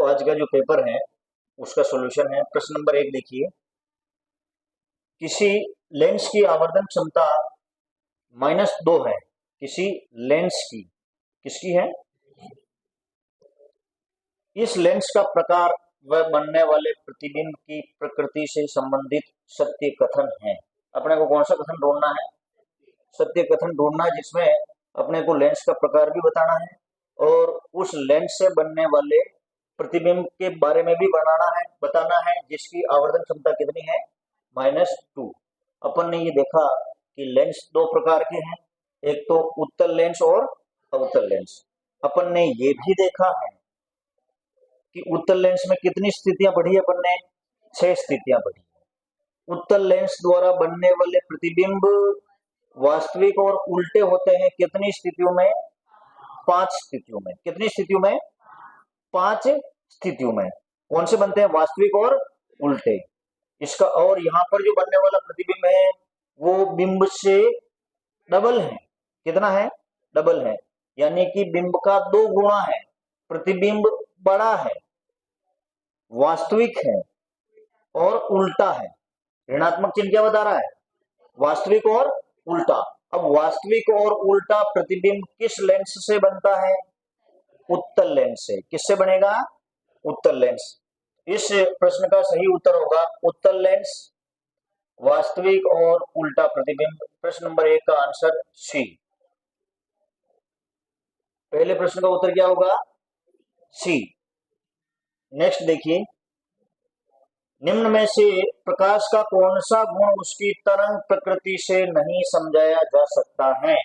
आज का जो पेपर है उसका सॉल्यूशन है। प्रश्न नंबर 1 देखिए, किसी लेंस की आवर्धन क्षमता -2 है। किसी लेंस की, किसकी है? इस लेंस का प्रकार व बनने वाले प्रतिबिंब की प्रकृति से संबंधित सत्य कथन है। अपने को कौन सा कथन ढूंढना है? सत्य कथन ढूंढना है, जिसमें अपने को लेंस का प्रकार भी बताना है और उस लेंस से बनने वाले प्रतिबिंब के बारे में भी बताना है, जिसकी आवर्धन क्षमता कितनी है? -2। अपन ने ये देखा कि लेंस दो प्रकार के हैं, एक तो उत्तल लेंस और अवतल लेंस। अपन ने ये भी देखा है कि उत्तल लेंस में कितनी स्थितियां पढ़ी है अपन ने? 6 स्थितियां पढ़ी है। उत्तल लेंस द्वारा बनने वाले प्रतिबिंब वास्तविक और उल्टे होते हैं कितनी स्थितियों में? 5 स्थितियों में। कितनी स्थितियों में? 5 स्थितियों में। कौन से बनते हैं? वास्तविक और उल्टे। इसका और यहाँ पर जो बनने वाला प्रतिबिंब है वो बिंब से डबल है। कितना है? डबल है, यानी कि बिंब का 2 गुना है। प्रतिबिंब बड़ा है, वास्तविक है और उल्टा है। ऋणात्मक चिन्ह क्या बता रहा है? वास्तविक और उल्टा। अब वास्तविक और उल्टा प्रतिबिंब किस लेंस से बनता है? उत्तल लेंस से। किससे बनेगा? उत्तल लेंस। इस प्रश्न का सही उत्तर होगा उत्तल लेंस, वास्तविक और उल्टा प्रतिबिंब। प्रश्न नंबर 1 का आंसर सी। पहले प्रश्न का उत्तर क्या होगा? सी। नेक्स्ट देखिए, निम्न में से प्रकाश का कौन सा गुण उसकी तरंग प्रकृति से नहीं समझाया जा सकता है?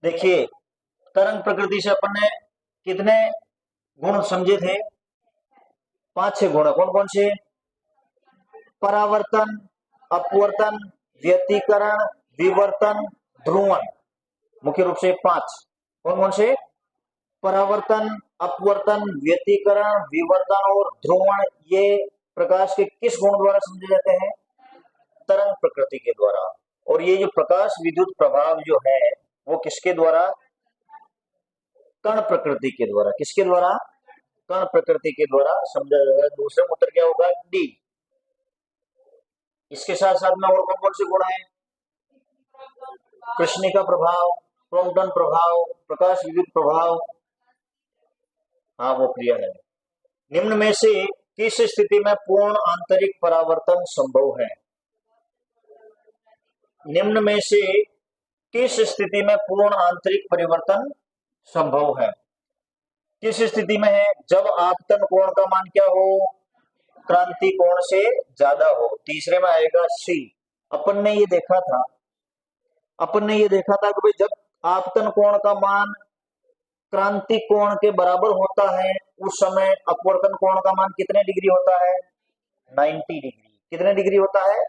देखिए, तरंग प्रकृति से अपन ने कितने गुण समझे थे? 5-6 गुण। कौन कौन से? परावर्तन, अपवर्तन, व्यतिकरण, विवर्तन, ध्रुवण। मुख्य रूप से 5। कौन कौन से? परावर्तन, अपवर्तन, व्यतिकरण, विवर्तन और ध्रुवण। ये प्रकाश के किस गुण द्वारा समझे जाते हैं? तरंग प्रकृति के द्वारा। और ये जो प्रकाश विद्युत प्रभाव जो है वो किसके द्वारा? कण प्रकृति के द्वारा। किसके द्वारा? कण प्रकृति के द्वारा समझा जाएगा। दूसरा उत्तर क्या होगा? डी। इसके साथ साथ में और कौन कौन से गुण हैं? कृष्णिका प्रभाव, क्रोम्पटन प्रभाव, प्रकाश विद्युत प्रभाव। हाँ, वो क्रिया है। निम्न में से किस स्थिति में पूर्ण आंतरिक परावर्तन संभव है? निम्न में से किस स्थिति में पूर्ण आंतरिक परिवर्तन संभव है? किस स्थिति में है? जब आपतन कोण का मान क्या हो? क्रांति कोण से ज्यादा हो। तीसरे में आएगा सी। अपन ने ये देखा था कि भाई जब आपतन कोण का मान क्रांति कोण के बराबर होता है उस समय अपवर्तन कोण का मान कितने डिग्री होता है? 90 डिग्री। कितने डिग्री होता है?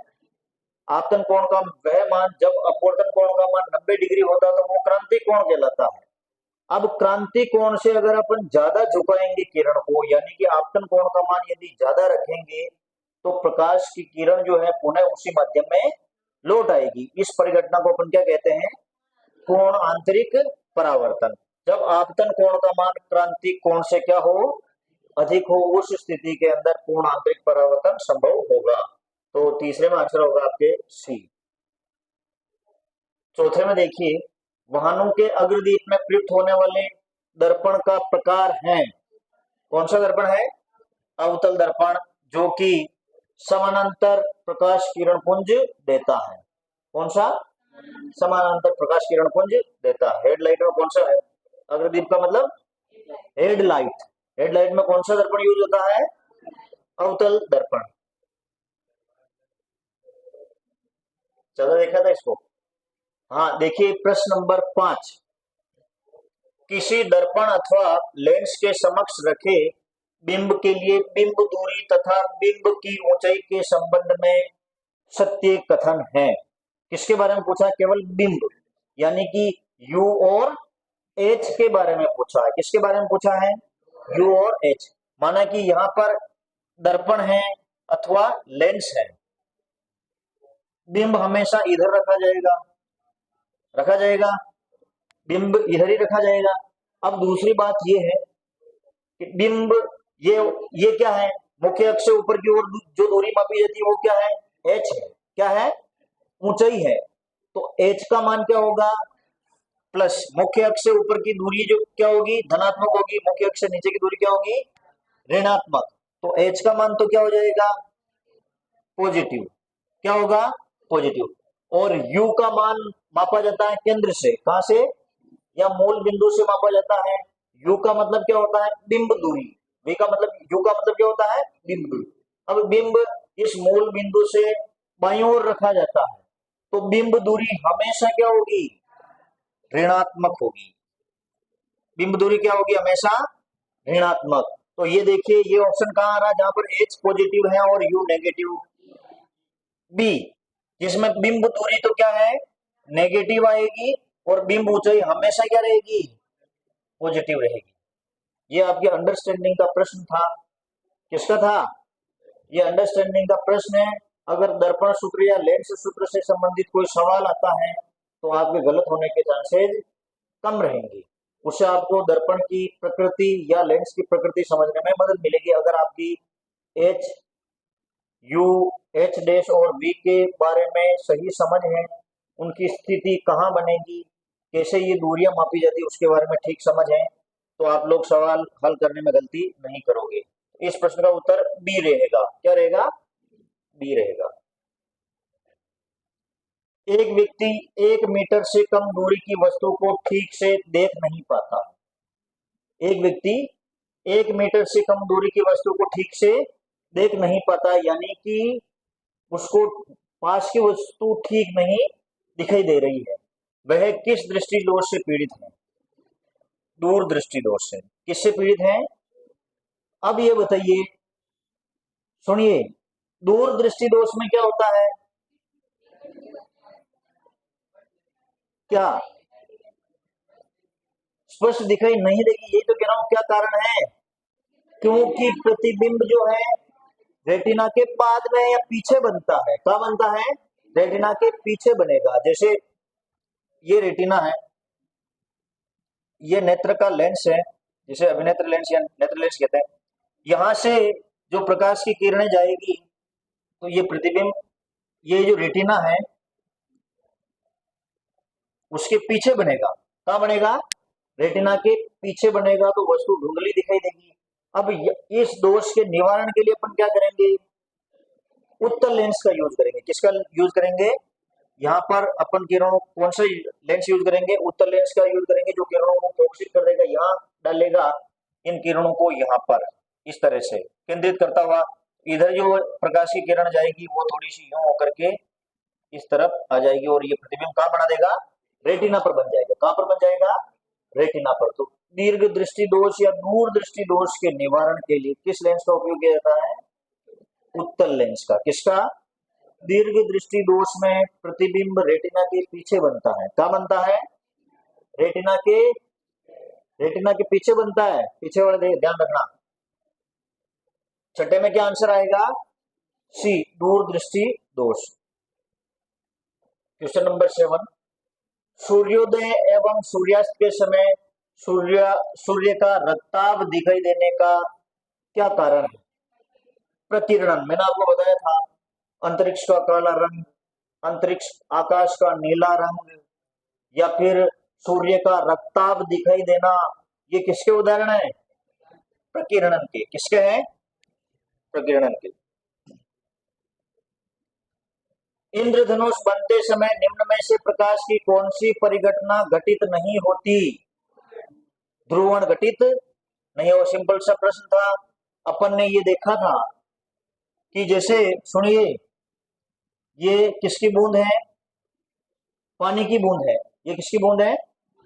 आपतन कोण का वह मान जब अपवर्तन कोण का मान 90 डिग्री होता है तो वो क्रांति कोण कहलाता है। अब क्रांति कोण से अगर अपन ज्यादा झुकाएंगे किरण को, यानी कि आपतन कोण का मान यदि ज्यादा रखेंगे तो प्रकाश की किरण जो है पुनः उसी माध्यम में लौट आएगी। इस परिघटना को अपन क्या कहते हैं? पूर्ण आंतरिक परावर्तन। जब आपतन कोण का मान क्रांति कोण से क्या हो? अधिक हो, उस स्थिति के अंदर पूर्ण आंतरिक परावर्तन संभव होगा। तो तीसरे में आंसर होगा आपके सी। चौथे में देखिए, वाहनों के अग्रदीप में प्रयुक्त होने वाले दर्पण का प्रकार है। कौन सा दर्पण है? अवतल दर्पण, जो कि समानांतर प्रकाश किरण पुंज देता है। कौन सा? समानांतर प्रकाश किरण पुंज देता है। हेडलाइट में कौन सा है? अग्रदीप का मतलब हेडलाइट। हेडलाइट में कौन सा दर्पण यूज होता है? अवतल दर्पण। चलो देखा था इसको। हाँ, देखिए प्रश्न नंबर 5। किसी दर्पण अथवा लेंस के समक्ष रखे बिंब के लिए बिंब दूरी तथा बिंब की ऊंचाई के संबंध में सत्य कथन है। किसके बारे में पूछा? केवल बिंब, यानी कि U और H के बारे में पूछा है। किसके बारे में पूछा है? U और H। माना कि यहाँ पर दर्पण है अथवा लेंस है, बिंब हमेशा इधर रखा जाएगा, बिंब इधर ही रखा जाएगा। अब दूसरी बात यह है कि बिंब ये क्या है, मुख्य अक्ष से ऊपर की ओर जो दूरी मापी जाती है वो क्या है, h है। क्या है, ऊंचाई है। तो h का मान क्या होगा, प्लस मुख्य अक्ष से ऊपर की दूरी जो क्या होगी, धनात्मक होगी, मुख्य अक्ष से नीचे की दूरी क्या होगी, ऋणात्मक। तो h का मान तो क्या हो जाएगा, पॉजिटिव। क्या होगा, पॉजिटिव। और u का मान मापा जाता है केंद्र से, कहां से, या मूल बिंदु से मापा जाता है। u का मतलब क्या होता है, बिंब दूरी। v का मतलब, u का मतलब क्या होता है, बिंब दूरी। अब बिंब इस मूल बिंदु से बाईं ओर रखा जाता है, तो बिंब दूरी हमेशा क्या होगी, ऋणात्मक होगी। बिंब दूरी क्या होगी, हमेशा ऋणात्मक। तो ये देखिए, ये ऑप्शन कहां आ रहा है, जहां पर h पॉजिटिव है और u नेगेटिव। बी, जिसमें बिंब दूरी तो क्या है, नेगेटिव आएगी, और बिंब ऊंचाई हमेशा क्या रहेगी, पॉजिटिव रहेगी। ये आपके अंडरस्टैंडिंग का प्रश्न था। किसका था, ये अंडरस्टैंडिंग का प्रश्न है। अगर दर्पण सूत्र या लेंस सूत्र से संबंधित कोई सवाल आता है तो आपके गलत होने के चांसेस कम रहेंगे। उससे आपको दर्पण की प्रकृति या लेंस की प्रकृति समझने में मदद मिलेगी। अगर आपकी एच, यू, एच डैश और वी के बारे में सही समझ है, उनकी स्थिति कहाँ बनेगी, कैसे ये दूरियां मापी जाती है, उसके बारे में ठीक समझ है, तो आप लोग सवाल हल करने में गलती नहीं करोगे। इस प्रश्न का उत्तर बी रहेगा। क्या रहेगा, बी रहेगा। एक व्यक्ति 1 मीटर से कम दूरी की वस्तु को ठीक से देख नहीं पाता। एक व्यक्ति 1 मीटर से कम दूरी की वस्तु को ठीक से देख नहीं पाता, यानी कि उसको पास की वस्तु ठीक नहीं दिखाई दे रही है। वह किस दृष्टि दोष से पीड़ित है, दूर दृष्टि दोष से। किससे पीड़ित है, अब ये बताइए, सुनिए, दूर दृष्टि दोष में क्या होता है, क्या स्पष्ट दिखाई नहीं देगी, यही तो कह रहा हूं। क्या कारण है, क्योंकि प्रतिबिंब जो है रेटिना के बाद में या पीछे बनता है। क्या बनता है, रेटिना के पीछे बनेगा। जैसे ये रेटिना है, ये नेत्र का लेंस है, जिसे अभिनेत्र लेंस या नेत्र लेंस कहते हैं। यहां से जो प्रकाश की किरणें जाएगी तो ये प्रतिबिंब, ये जो रेटिना है उसके पीछे बनेगा। कहां बनेगा, रेटिना के पीछे बनेगा, तो वस्तु धुंधली दिखाई देगी। अब इस दोष के निवारण के लिए अपन क्या करेंगे, उत्तल लेंस का यूज करेंगे। किसका यूज करेंगे, यहाँ पर अपन किरणों, कौन सा लेंस यूज करेंगे, उत्तल लेंस का यूज करेंगे, जो किरणों को फोकसित कर देगा, यहाँ डालेगा इन किरणों को, यहाँ पर इस तरह से केंद्रित करता हुआ। इधर जो प्रकाश की किरण जाएगी वो थोड़ी सी यूं होकर के इस तरफ आ जाएगी, और ये प्रतिबिंब कहां बना देगा, रेटिना पर बन जाएगा। कहां पर बन जाएगा, रेटिना पर। तो दीर्घ दृष्टि दोष या दूर दृष्टि दोष के निवारण के लिए किस लेंस का उपयोग किया जाता है, उत्तल लेंस का। किसका, दीर्घ दृष्टि दोष में प्रतिबिंब रेटिना के पीछे बनता है। क्या बनता है, रेटिना के पीछे बनता है। पीछे वाले ध्यान रखना। छठे में क्या आंसर आएगा, सी, दूर दृष्टि दोष। क्वेश्चन नंबर 7, सूर्योदय एवं सूर्यास्त के समय सूर्य का रक्ताभ दिखाई देने का क्या कारण है, प्रकीर्णन। मैंने आपको बताया था, अंतरिक्ष का काला रंग, अंतरिक्ष आकाश का नीला रंग, या फिर सूर्य का रक्ताभ दिखाई देना, ये किसके उदाहरण है, प्रकीर्णन के। किसके हैं, प्रकीर्णन के। इंद्रधनुष बनते समय निम्न में से प्रकाश की कौन सी परिघटना घटित नहीं होती, ध्रुवण घटित नहीं हो। सिंपल सा प्रश्न था। अपन ने ये देखा था कि जैसे सुनिए, ये किसकी बूंद है, पानी की बूंद है। ये किसकी बूंद है,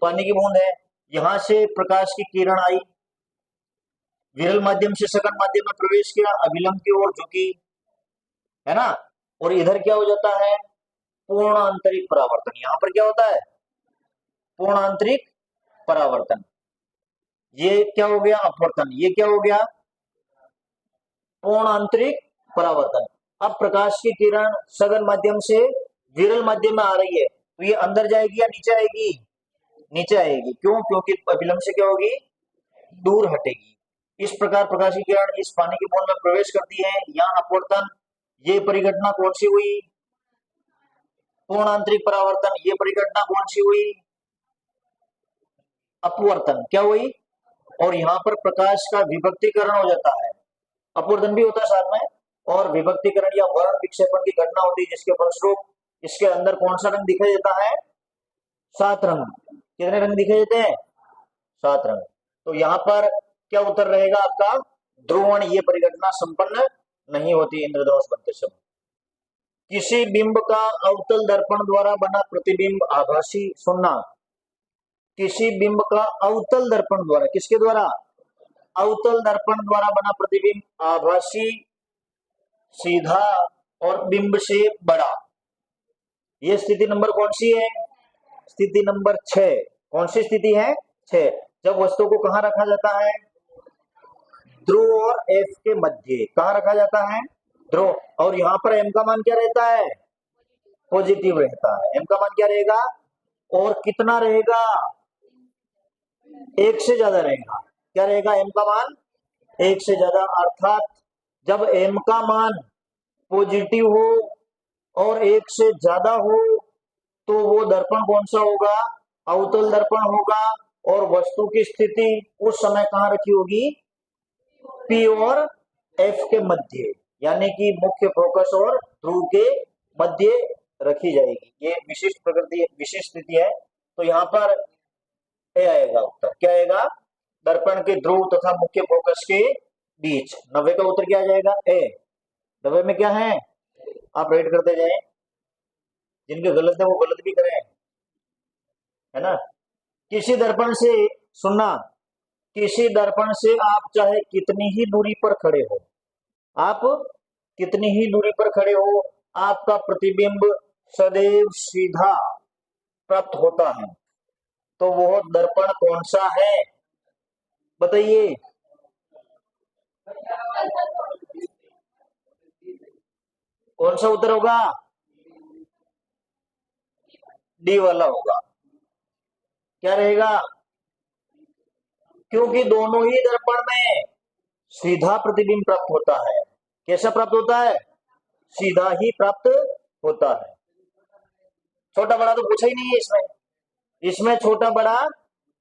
पानी की बूंद है। यहां से प्रकाश की किरण आई, विरल माध्यम से सघन माध्यम में प्रवेश किया, अभिलंब की ओर झुकी, है ना, और इधर क्या हो जाता है, पूर्ण आंतरिक परावर्तन। यहां पर क्या होता है, पूर्ण आंतरिक परावर्तन। ये क्या हो गया, अपवर्तन। ये क्या हो गया, पूर्ण आंतरिक परावर्तन। अब प्रकाश की किरण सघन माध्यम से विरल माध्यम में आ रही है, तो ये अंदर जाएगी या नीचे आएगी, नीचे आएगी। क्यों, क्योंकि अभिलंब से क्या होगी, दूर हटेगी। इस प्रकार प्रकाश की किरण इस पानी की बूंद में प्रवेश करती है, यहाँ अपवर्तन। ये परिघटना कौन सी हुई? पूर्ण आंतरिक परावर्तन। ये परिघटना कौन सी हुई? अपवर्तन। क्या हुई? और यहाँ पर प्रकाश का विभक्तीकरण हो जाता है, अपवर्तन भी होता है साथ में, और विभक्तीकरण या वर्ण विक्षेपण की घटना होती है, जिसके फलस्वरूप इसके अंदर कौन सा रंग दिखाई देता है? 7 रंग। कितने रंग दिखाई देते हैं? 7 रंग। तो यहाँ पर क्या उत्तर रहेगा आपका? ध्रुवण। ये परिघटना संपन्न नहीं होती इंद्रधनुष बनते समय। किसी बिंब का अवतल दर्पण द्वारा बना प्रतिबिंब आभासी। सुनना, किसी बिंब का अवतल दर्पण द्वारा, किसके द्वारा? अवतल दर्पण द्वारा बना प्रतिबिंब आभासी, सीधा और बिंब से बड़ा। ये स्थिति नंबर कौन सी है? स्थिति नंबर 6। कौन सी स्थिति है? 6। जब वस्तु को कहां रखा जाता है? ध्रुव और एफ के मध्य। कहां रखा जाता है? ध्रुव। और यहाँ पर एम का मान क्या रहता है? पॉजिटिव रहता है। एम का मान क्या रहेगा? और कितना रहेगा? 1 से ज्यादा रहेगा। क्या रहेगा? एम का मान 1 से ज्यादा। अर्थात जब एम का मान पॉजिटिव हो और 1 से ज्यादा हो तो वो दर्पण कौन सा होगा? अवतल दर्पण होगा। और वस्तु की स्थिति उस समय कहां रखी होगी? पी और एफ के मध्य, यानी कि मुख्य फोकस और ध्रुव के मध्य रखी जाएगी। ये विशिष्ट प्रकृति, विशिष्ट स्थिति है। तो यहाँ पर ए आएगा उत्तर। क्या आएगा? दर्पण के ध्रुव तथा मुख्य फोकस के बीच। 90 का उत्तर क्या आ जाएगा? ए। 90 में क्या है? आप रेड करते जाए, जिनके गलत है वो गलत भी करें, है ना। किसी दर्पण से, सुनना, किसी दर्पण से आप चाहे कितनी ही दूरी पर खड़े हो, आप कितनी ही दूरी पर खड़े हो, आपका प्रतिबिंब सदैव सीधा प्राप्त होता है। तो वो दर्पण कौन सा है? बताइए। कौन सा उत्तर होगा? डी वाला होगा। क्या रहेगा? क्योंकि दोनों ही दर्पण में सीधा प्रतिबिंब प्राप्त होता है। कैसा प्राप्त होता है? सीधा ही प्राप्त होता है। छोटा बड़ा तो पूछा ही नहीं है इसमें। इसमें छोटा बड़ा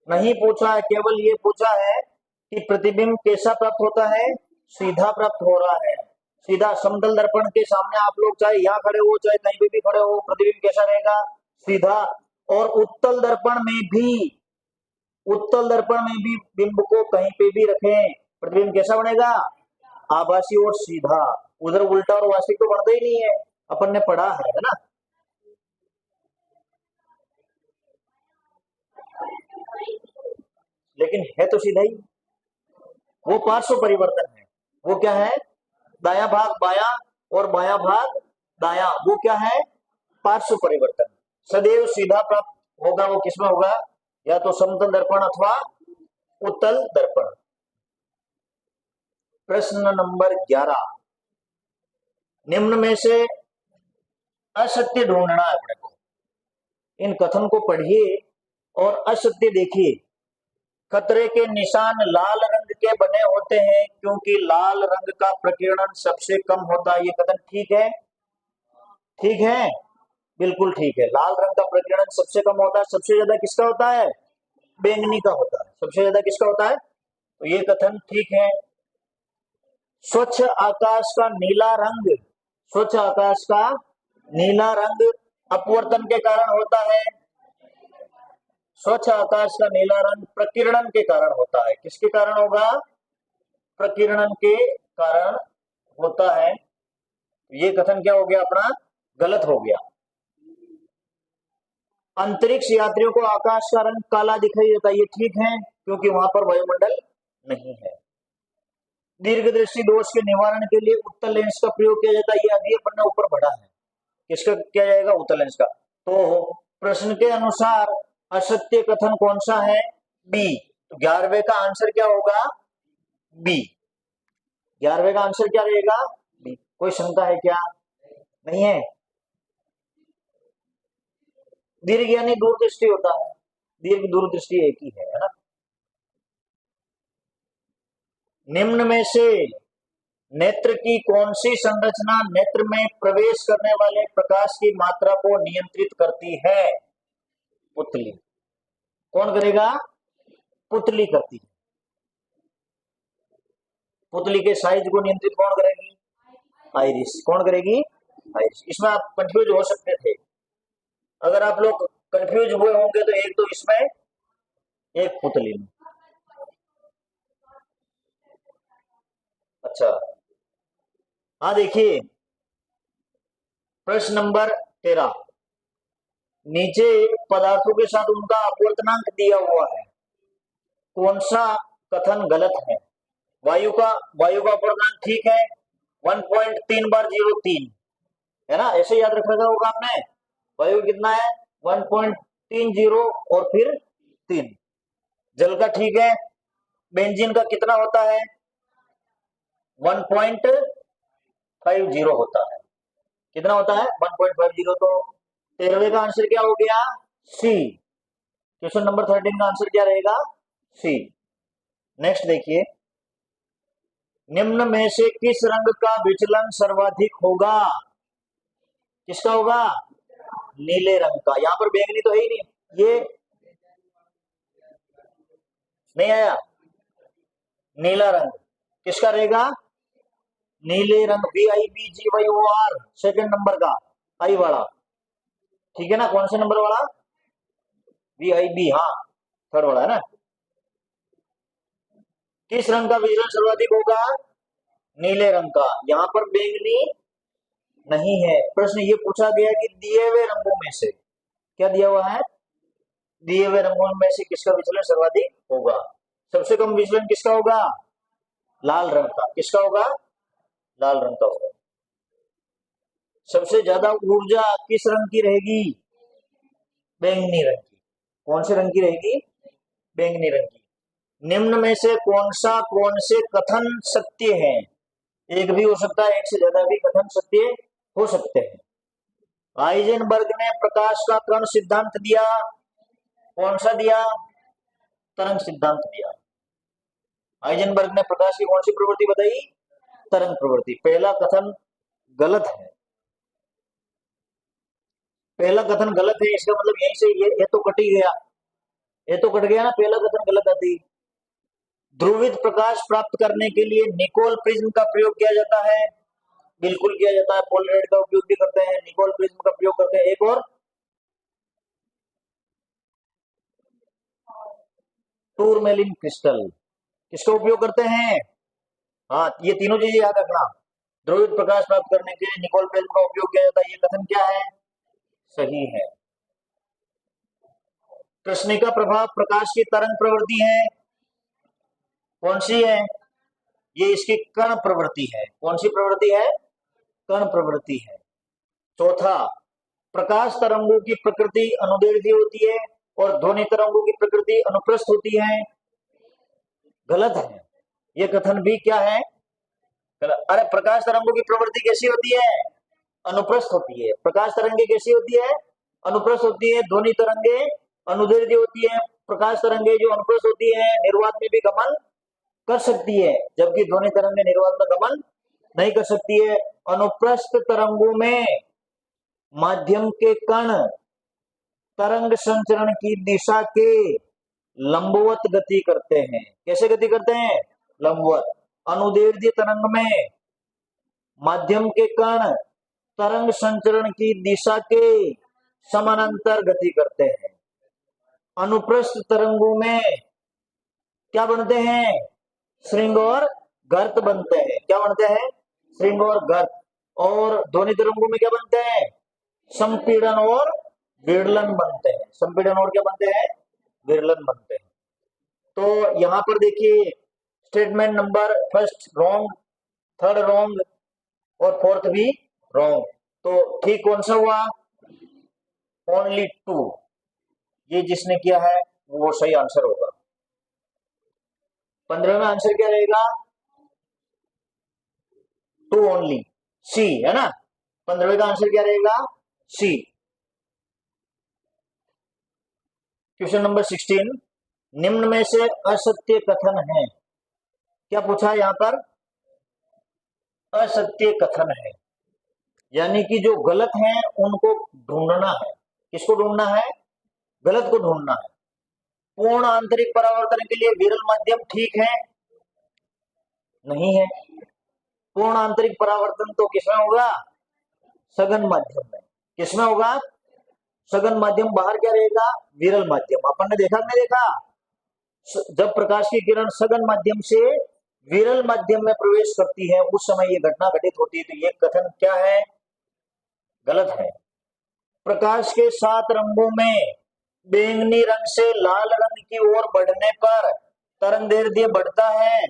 नहीं पूछा है, केवल ये पूछा है कि प्रतिबिंब कैसा प्राप्त होता है? सीधा प्राप्त हो रहा है। सीधा। समतल दर्पण के सामने आप लोग चाहे यहाँ खड़े हो चाहे कहीं पे भी खड़े हो, प्रतिबिंब कैसा रहेगा? सीधा। और उत्तल दर्पण में भी, उत्तल दर्पण में भी बिंब को कहीं पे भी रखें, प्रतिबिंब कैसा बनेगा? आभासी और सीधा। उधर उल्टा और वास्तविक तो बनता ही नहीं है, अपन ने पढ़ा है ना। लेकिन है तो सीधा ही। वो पार्श्व परिवर्तन है। वो क्या है? दाया भाग बाया और बाया भाग दाया। वो क्या है? पार्श्व परिवर्तन। सदैव सीधा प्राप्त होगा। वो किसमें होगा? या तो समतल दर्पण अथवा उत्तल दर्पण। प्रश्न नंबर 11। निम्न में से असत्य ढूंढना है अपने को। इन कथन को पढ़िए और असत्य देखिए। खतरे के निशान लाल रंग के बने होते हैं क्योंकि लाल रंग का प्रकीर्णन सबसे कम होता है। ये कथन ठीक है? ठीक है, बिल्कुल ठीक है। लाल रंग का प्रकीर्णन सबसे कम होता है। सबसे ज्यादा किसका होता है? बैंगनी का होता है। सबसे ज्यादा किसका होता है? तो ये कथन ठीक है। स्वच्छ आकाश का नीला रंग, स्वच्छ आकाश का नीला रंग अपवर्तन के कारण होता है। स्वच्छ आकाश का नीला रंग प्रकीर्णन के कारण होता है। किसके कारण होगा? प्रकीर्णन के कारण होता है। ये कथन क्या हो गया अपना? गलत हो गया। अंतरिक्ष यात्रियों को आकाश का रंग काला दिखाई देता है। ये ठीक है क्योंकि वहां पर वायुमंडल नहीं है। दीर्घ दृष्टि दोष के निवारण के लिए उत्तल लेंस का प्रयोग किया जाता है। ये अभी अपन ने ऊपर बढ़ा है। किसका किया जाएगा? उत्तल लेंस का। तो प्रश्न के अनुसार असत्य कथन कौन सा है? बी। तो 11वें का आंसर क्या होगा? बी। 11वें का आंसर क्या रहेगा? बी। कोई शंका है क्या? नहीं है। दीर्घ यानी दूरदृष्टि होता है। दीर्घ दूरदृष्टि एक ही है ना। निम्न में से नेत्र की कौन सी संरचना नेत्र में प्रवेश करने वाले प्रकाश की मात्रा को नियंत्रित करती है? पुतली। कौन करेगा? पुतली करती है। पुतली के साइज को नियंत्रित कौन करेगी? आइरिस। कौन करेगी? आइरिस। इसमें आप कंफ्यूज हो सकते थे। अगर आप लोग कंफ्यूज हुए होंगे तो एक तो इसमें, एक पुतली में। अच्छा, हाँ देखिए प्रश्न नंबर 13, नीचे पदार्थों के साथ उनका अपवर्तनांक दिया हुआ है, कौन सा कथन गलत है? वायु का अपवर्तनांक ठीक है, 1.3 बार 03 है ना, ऐसे याद रख रखा होगा आपने। वायु कितना है? 1.30 और फिर 3। जल का ठीक है, बेंजीन का कितना होता है? 1.50 होता है। कितना होता है? 1.50। तो 13वें का आंसर क्या हो गया? सी। क्वेश्चन नंबर 13 का आंसर क्या रहेगा? सी। नेक्स्ट देखिए, निम्न में से किस रंग का विचलन सर्वाधिक होगा? किसका होगा? नीले रंग का। यहां पर बैंगनी तो है ही नहीं, ये नहीं आया। नीला रंग किसका रहेगा? नीले रंग, VIBGYOR, सेकंड नंबर का आई वाला, ठीक है ना? कौन से नंबर वाला? VIB, हाँ थर्ड वाला है ना। किस रंग का विचलन सर्वाधिक होगा? नीले रंग का। यहां पर बैंगनी नहीं है। प्रश्न ये पूछा गया कि दिए हुए रंगों में से, क्या दिया हुआ है? दिए हुए रंगों में से किसका विचलन सर्वाधिक होगा? सबसे कम विचलन किसका होगा? लाल रंग का। किसका होगा? लाल रंग का होगा। सबसे ज्यादा ऊर्जा किस रंग की रहेगी? बैंगनी रंग की। कौन से रंग की रहेगी? बैंगनी रंग की। निम्न में से कौन से कथन सत्य है? एक भी हो सकता है, एक से ज्यादा भी कथन सत्य हो सकते हैं। हाइजेनबर्ग ने प्रकाश का कण सिद्धांत दिया, कौन सा दिया? तरंग सिद्धांत दिया। हाइजेनबर्ग ने प्रकाश की कौन सी प्रवृत्ति बताई? तरंग प्रवृत्ति। पहला कथन गलत है। पहला कथन गलत है, इसका मतलब यहीं से ये तो कट ही गया, ये तो कट गया ना, पहला कथन गलत आती। ध्रुवित प्रकाश प्राप्त करने के लिए निकोल प्रिज्म का प्रयोग किया जाता है, बिल्कुल किया जाता है। पोलराइड का उपयोग भी करते हैं, निकोल प्रिज्म का प्रयोग करते हैं। एक और टूरमेलिन क्रिस्टल, किसका उपयोग करते हैं? हाँ, ये तीनों चीजें याद रखना। ध्रुवित प्रकाश प्राप्त करने के लिए निकोल प्रिज्म का उपयोग किया जाता है, ये कथन क्या है? सही है। कृष्णिका प्रभाव प्रकाश की तरंग प्रवृत्ति है, कौन सी है? ये इसकी कण प्रवृत्ति है। कौन सी प्रवृत्ति है? कण प्रवृत्ति है। चौथा, प्रकाश तरंगों की प्रकृति अनुदैर्ध्य होती है और ध्वनि तरंगों की प्रकृति अनुप्रस्थ होती है, गलत है। ये कथन भी क्या है? गलत। अरे प्रकाश तरंगों की प्रवृत्ति कैसी होती है? अनुप्रस्थ होती है। प्रकाश तरंगे कैसी होती है? अनुप्रस्थ होती है। ध्वनि तरंगे अनुदैर्ध्य होती है। प्रकाश तरंगे जो अनुप्रस्थ होती है निर्वात में भी गमन कर सकती है, जबकि ध्वनि तरंगे निर्वात में गमन नहीं कर सकती है। अनुप्रस्थ तरंगों में माध्यम के कण तरंग संचरण की दिशा के लंबवत गति करते हैं। कैसे गति करते हैं? लंबवत। अनुदैर्ध्य तरंग में माध्यम के कण तरंग संचरण की दिशा के समानांतर गति करते हैं। अनुप्रस्थ तरंगों में क्या बनते हैं? श्रृंग और गर्त बनते हैं। क्या बनते हैं? श्रृंग और गर्त। और ध्वनि तरंगों में क्या बनते हैं? संपीड़न और विरलन बनते हैं। संपीड़न और क्या बनते हैं? विरलन बनते हैं। तो यहां पर देखिए statement number first wrong, third wrong और फोर्थ भी रॉन्ग। तो ठीक कौन सा हुआ? ओनली 2। ये जिसने किया है वो सही आंसर होगा। 15वें आंसर क्या रहेगा? 2 ओनली, सी है ना। 15वें का आंसर क्या रहेगा? सी। क्वेश्चन नंबर 16, निम्न में से असत्य कथन है, क्या पूछा है यहाँ पर? असत्य कथन है, यानी कि जो गलत है उनको ढूंढना है। किसको ढूंढना है? गलत को ढूंढना है। पूर्ण आंतरिक परावर्तन के लिए विरल माध्यम ठीक है? नहीं है। पूर्ण आंतरिक परावर्तन तो किसमें होगा? सघन माध्यम में। किसमें होगा? सघन माध्यम। बाहर क्या रहेगा? विरल माध्यम। अपन ने देखा नहीं देखा? जब प्रकाश की किरण सघन माध्यम से विरल माध्यम में प्रवेश करती है उस समय ये घटना घटित होती है। तो ये कथन क्या है? गलत है। प्रकाश के 7 रंगों में बैंगनी रंग से लाल रंग की ओर बढ़ने पर तरंगदैर्ध्य बढ़ता है,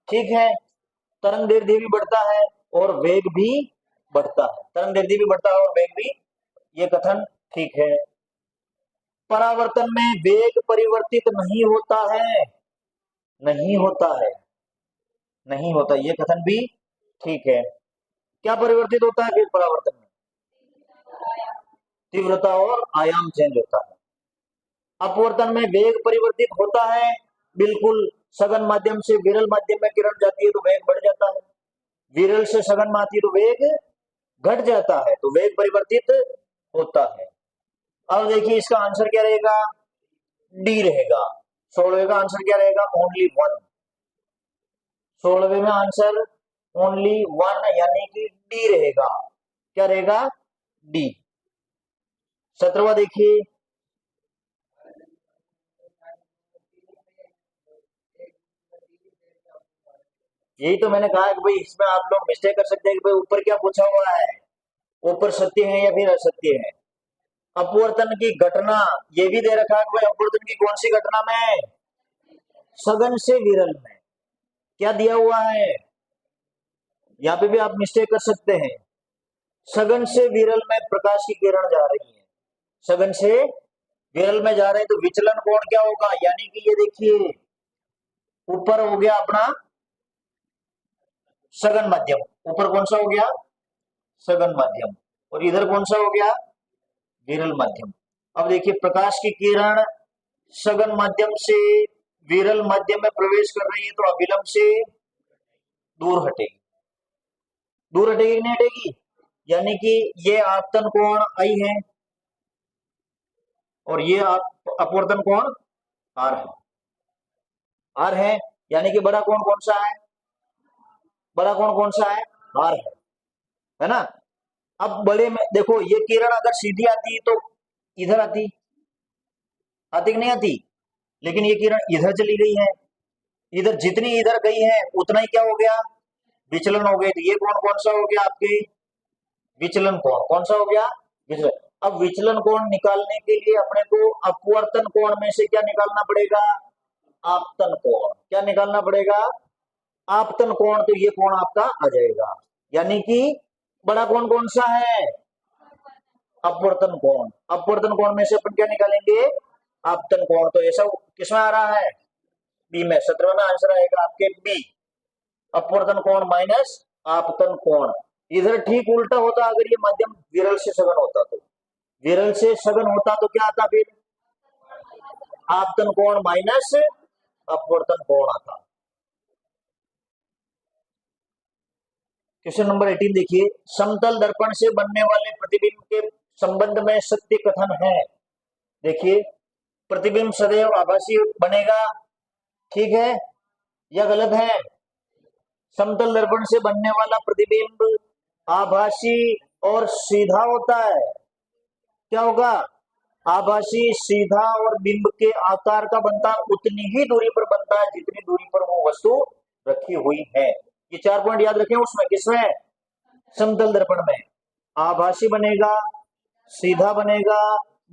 ठीक है? तरंगदैर्ध्य भी बढ़ता है और वेग भी बढ़ता है। तरंगदैर्ध्य भी बढ़ता है और वेग भी, ये कथन ठीक है। परावर्तन में वेग परिवर्तित नहीं होता है, नहीं होता है, नहीं होता, ये कथन भी ठीक है। क्या परिवर्तित होता है फिर परावर्तन में? तीव्रता और आयाम चेंज होता है। अपवर्तन में वेग परिवर्तित होता है, बिल्कुल। सघन माध्यम से विरल माध्यम में किरण जाती है तो वेग बढ़ जाता है, विरल से सघन में आती है तो वेग घट जाता है, तो वेग परिवर्तित होता है। अब देखिए इसका आंसर क्या रहेगा? डी रहेगा। 16वें का आंसर क्या रहेगा? ओनली 1। 16वें में आंसर ओनली 1 यानी कि डी रहेगा। क्या रहेगा? डी। 17वां देखिए, यही तो मैंने कहा कि भाई इसमें आप लोग मिस्टेक कर सकते हैं कि भाई ऊपर क्या पूछा हुआ है, ऊपर सत्य है या फिर असत्य है। अपवर्तन की घटना ये भी दे रखा है कि भाई अपवर्तन की कौन सी घटना में? सघन से विरल में। क्या दिया हुआ है? यहाँ पे भी आप मिस्टेक कर सकते हैं। सघन से विरल में प्रकाश की किरण जा रही है, सघन से विरल में जा रहे हैं, तो विचलन कोण क्या होगा? यानी कि ये देखिए ऊपर हो गया अपना सघन माध्यम, ऊपर कौन सा हो गया? सघन माध्यम, और इधर कौन सा हो गया? विरल माध्यम। अब देखिए प्रकाश की किरण सघन माध्यम से विरल माध्यम में प्रवेश कर रही है तो अविलंब से दूर हटेगी। दूर हटेगी कि नहीं हटेगी? यानी कि ये आपतन कोण आई है और ये अपवर्तन कोण आर है, आर है। यानी कि बड़ा कोण कौन सा है? बड़ा कोण कौन सा है? आर है ना? अब बड़े में देखो ये किरण अगर सीधी आती तो इधर आती, आती कि नहीं आती? लेकिन ये किरण इधर चली गई है, इधर जितनी इधर गई है उतना ही क्या हो गया? विचलन हो गए। तो ये कोण कौन सा हो गया? आपके विचलन कोण। कौन सा हो गया? विचलन। अब विचलन कोण निकालने के लिए अपने को अपवर्तन कोण में से क्या निकालना पड़ेगा? आपतन कोण। क्या निकालना पड़ेगा? आपतन कोण। तो ये कोण आपका आ जाएगा, यानी कि बड़ा कोण कौन सा है? अपवर्तन कोण। अपवर्तन कोण में से अपन क्या निकालेंगे? आपतन कोण। तो ऐसा किसमें आ रहा है? बी में। 17वें में आंसर आएगा आपके बी, अपवर्तन कोण माइनस आपतन कोण। इधर ठीक उल्टा होता, अगर ये माध्यम विरल से सघन होता तो, विरल से सघन होता तो क्या आता फिर? आपतन कोण माइनस अपवर्तन कोण आता। क्वेश्चन नंबर 18 देखिए, समतल दर्पण से बनने वाले प्रतिबिंब के संबंध में सत्य कथन है। देखिए प्रतिबिंब सदैव आभासी बनेगा, ठीक है या गलत है? समतल दर्पण से बनने वाला प्रतिबिंब आभासी और सीधा होता है। क्या होगा? आभासी, सीधा और बिंब के आकार का बनता उतनी ही दूरी पर बनता है जितनी दूरी पर वो वस्तु रखी हुई है। ये 4 पॉइंट याद रखें। उसमें किसमें? समतल दर्पण में आभासी बनेगा, सीधा बनेगा,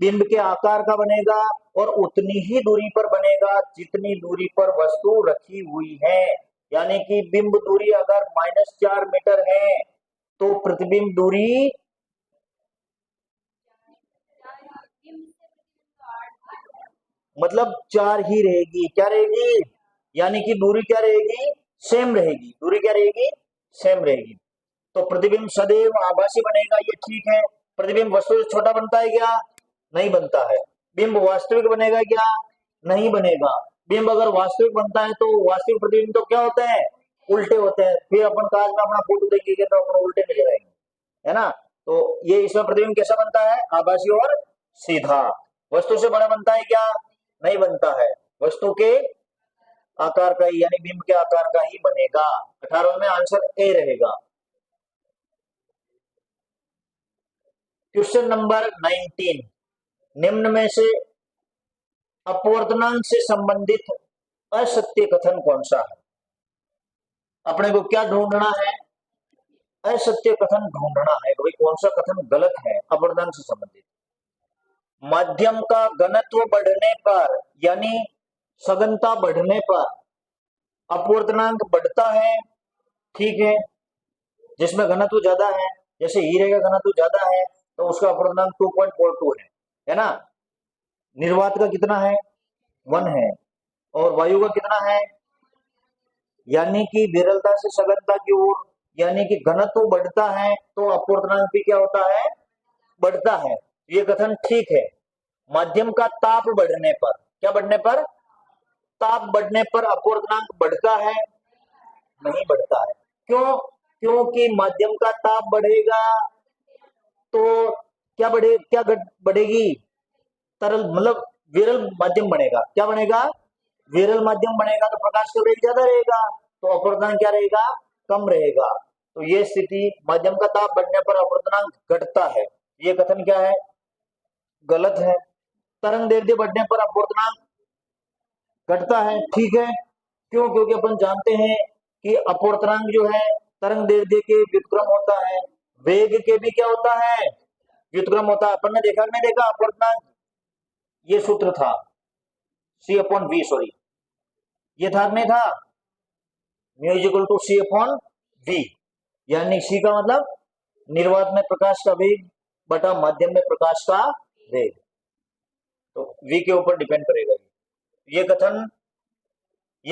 बिंब के आकार का बनेगा और उतनी ही दूरी पर बनेगा जितनी दूरी पर वस्तु रखी हुई है। यानी कि बिंब दूरी अगर -4 मीटर है तो प्रतिबिंब दूरी मतलब 4 ही रहेगी। क्या रहेगी? यानी कि दूरी क्या रहेगी? सेम रहेगी। दूरी क्या रहेगी? सेम रहेगी। तो प्रतिबिंब सदैव आभासी बनेगा, ये ठीक है। प्रतिबिंब वस्तु से छोटा बनता है क्या? नहीं बनता है। बिंब वास्तविक बनेगा क्या? नहीं बनेगा। बिंब अगर वास्तविक बनता है तो वास्तविक प्रतिबिंब तो क्या होते हैं, उल्टे होते हैं। फिर अपन कांच में अपना फोटो देखेंगे तो अपन उल्टे नजर आएंगे, है ना। तो ये इसमें प्रतिबिंब कैसा बनता है, आभासी और सीधा। वस्तु से बड़ा बनता है क्या, नहीं बनता है, वस्तु के आकार का ही यानी बिंब के आकार का ही बनेगा। 18 में आंसर ए रहेगा। क्वेश्चन नंबर 19, निम्न में से अपवर्तनांक से संबंधित असत्य कथन कौन सा है। अपने को क्या ढूंढना है, असत्य कथन ढूंढना है कि भाई कौन सा कथन गलत है अपवर्तनांक से संबंधित। माध्यम का घनत्व बढ़ने पर यानी सघनता बढ़ने पर अपवर्तनांक बढ़ता है, ठीक है। जिसमें घनत्व ज्यादा है, जैसे हीरे का घनत्व ज्यादा है तो उसका अपवर्तनांक 2.42 है ना। निर्वात का कितना है, 1 है। और वायु का कितना है, यानी कि विरलता से सघनता की ओर, यानी कि घनत्व बढ़ता है तो अपवर्तनांक भी क्या होता है, बढ़ता है। ये कथन ठीक है। माध्यम का ताप बढ़ने पर, क्या बढ़ने पर, ताप बढ़ने पर अपवर्तनांक बढ़ता है, नहीं बढ़ता है। क्यों, क्योंकि माध्यम का ताप बढ़ेगा तो क्या बढ़ेगी, तरल मतलब विरल माध्यम बनेगा। क्या बनेगा, विरल माध्यम बनेगा तो प्रकाश का वेग ज्यादा रहेगा तो अपवर्तनांक क्या रहेगा, कम रहेगा। तो ये स्थिति माध्यम का ताप बढ़ने पर अपवर्तनांक घटता है, ये कथन क्या है, गलत है। तरंग दैर्ध्य बढ़ने पर अपवर्तनांक घटता है, ठीक है। क्यों, क्योंकि अपन जानते हैं कि अपवर्तनांक जो है तरंग दैर्ध्य के व्युत्क्रम होता है, वेग के भी क्या होता है, व्युत्क्रम होता है। अपन ने देखा नहीं देखा अपवर्तनांक, ये सूत्र था C/V, सॉरी ये था नहीं था, μ C/V, यानी C का मतलब निर्वात में प्रकाश का वेग बटा माध्यम में प्रकाश का वेग, तो V के ऊपर डिपेंड करेगा। ये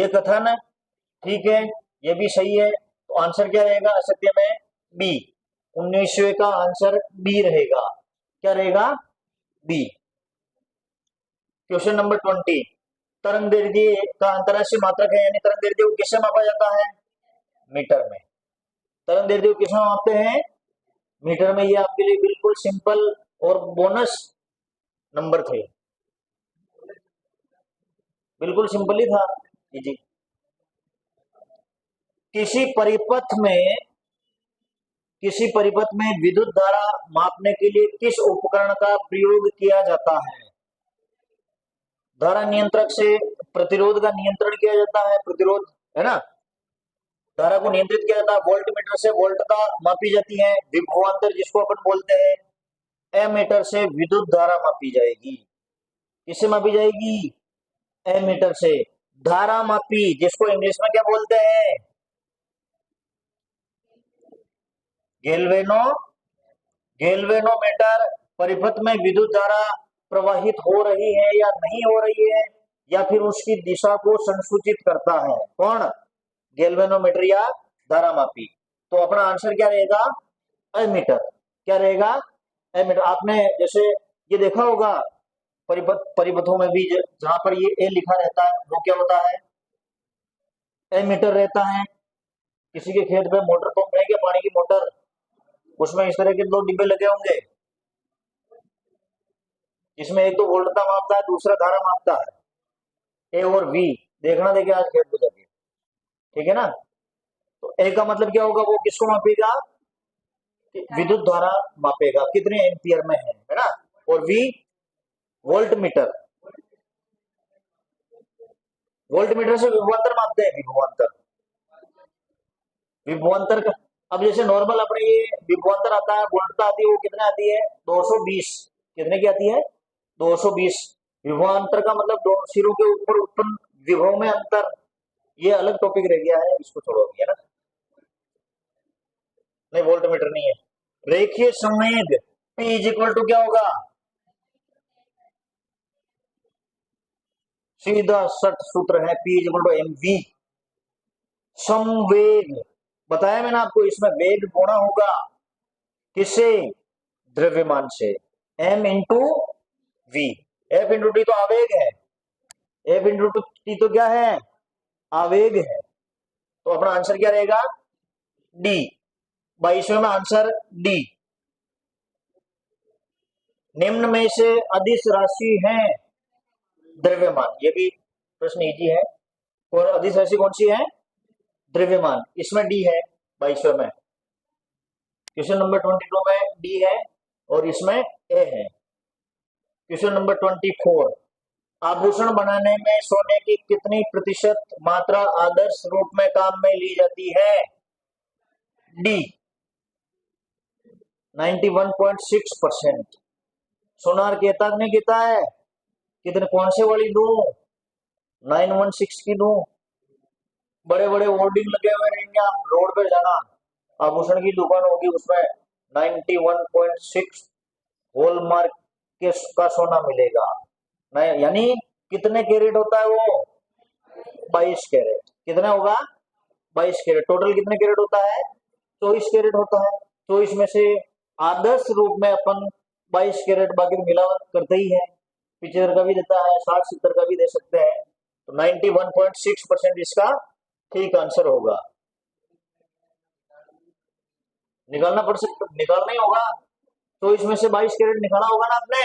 कथन ठीक है, ये भी सही है। तो आंसर क्या रहेगा असत्य में, बी। 19वें का आंसर बी रहेगा। क्या रहेगा, बी। क्वेश्चन नंबर 20, तरंग दैर्ध्य का अंतरराष्ट्रीय मात्रक है, यानी तरंग दैर्ध्य को किससे मापा जाता है, मीटर में। तरंग दैर्ध्य को किसमें मापते हैं, मीटर में। ये आपके लिए बिल्कुल सिंपल और बोनस नंबर थे, बिल्कुल सिंपल ही था जी। किसी परिपथ में विद्युत धारा मापने के लिए किस उपकरण का प्रयोग किया जाता है। धारा नियंत्रक से प्रतिरोध का नियंत्रण किया जाता है, प्रतिरोध है ना, धारा को नियंत्रित किया जाता है। वोल्ट मीटर से वोल्टता मापी जाती है, विभवांतर जिसको अपन बोलते हैं। एमीटर से विद्युत धारा मापी जाएगी, किससे मापी जाएगी, एमीटर से। धारा मापी जिसको इंग्लिश में क्या बोलते हैं, गैल्वेनोमीटर। परिपथ में विद्युत धारा प्रवाहित हो रही है या नहीं हो रही है, या फिर उसकी दिशा को संसूचित करता है, कौन, गैल्वेनोमीटर या धारा मापी। तो अपना आंसर क्या रहेगा, एमीटर। क्या रहेगा, एमीटर। आपने जैसे ये देखा होगा परिपथों में भी जहां पर ये ए लिखा रहता है वो क्या होता है, एमीटर रहता है। किसी के खेत में मोटर पंप है क्या, पानी की मोटर, उसमें इस तरह के 2 डिब्बे लगे होंगे, इसमें एक तो वोल्टता मापता है, दूसरा धारा मापता है, ए और वी। देखना देखे आज खेत को जाके, ठीक है ना। तो ए का मतलब क्या होगा, वो किसको मापेगा, विद्युत धारा मापेगा, कितने एम्पियर में है ना। और वी वोल्ट मीटर से विभवांतर मापते हैं, विभवांतर का। अब जैसे नॉर्मल अपने ये विभवांतर आता है, वोल्टता आती है, वो कितने आती है, 220। कितने की आती है, 220। विभवांतर का मतलब दोनों सिरों के ऊपर उत्पन्न विभव में अंतर। ये अलग टॉपिक रह गया है, इसको छोड़ो है ना, नहीं वोल्ट मीटर नहीं है। रेखीय संवेग P इज इक्वल टू क्या होगा, सीधा सट सूत्र है, P is equal to mv। संवेग बताया मैंने आपको, इसमें वेग गुणा होगा किससे, द्रव्यमान से, m into v. F into d तो आवेग है, F इंटू टी तो क्या है, आवेग है। तो अपना आंसर क्या रहेगा, डी। 22वें में आंसर डी। निम्न में से अदिश राशि है द्रव्यमान, ये भी प्रश्न इजी है। और अदिश राशि कौन सी है, द्रव्यमान, इसमें डी है 22वें में। क्वेश्चन नंबर 22 में डी है और इसमें ए है। क्वेश्चन नंबर 24, आभूषण बनाने में सोने की कितनी प्रतिशत मात्रा आदर्श रूप में काम में ली जाती है, डी 91.6%। सोनार कहता नहीं कहता है, कितने, कौन से वाली दो, 916 की दो। बड़े बड़े होर्डिंग लगे हुए रहेंगे, आप रोड पे जाना, आभूषण की दुकान होगी, उसमें 91.6 हॉलमार्क के का सोना मिलेगा। यानी कितने कैरेट होता है वो, 22 कैरेट। कितना होगा, 22 कैरेट। टोटल कितने कैरेट होता है, 24 कैरेट होता है। तो इसमें से आदर्श रूप में अपन 22 कैरेट, बाकी मिलावट करते ही है, 75 का भी देता है, 60-70 का भी दे सकते हैं। तो 91.6% इसका ठीक आंसर होगा। निकालना पड़ सकता, निकालना ही होगा। तो इसमें से 22 कैरेट निकाला होगा ना आपने,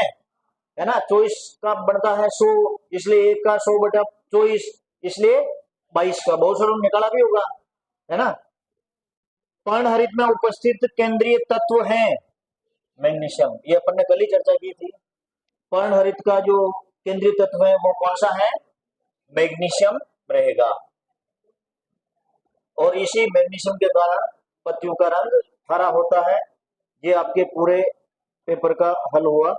है ना। 24 का बनता है 100, इसलिए 1 का 100/24, इसलिए 22 का बहुत सारा निकाला भी होगा, है ना। पर्णहरित में उपस्थित केंद्रीय तत्व है मैग्नीशियम, ये अपन ने कल ही चर्चा की थी। पर्णहरित का जो केंद्रीय तत्व है वो कौन सा है, मैग्नीशियम रहेगा। और इसी मैग्नीशियम के कारण पत्तियों का रंग हरा होता है। ये आपके पूरे पेपर का हल हुआ।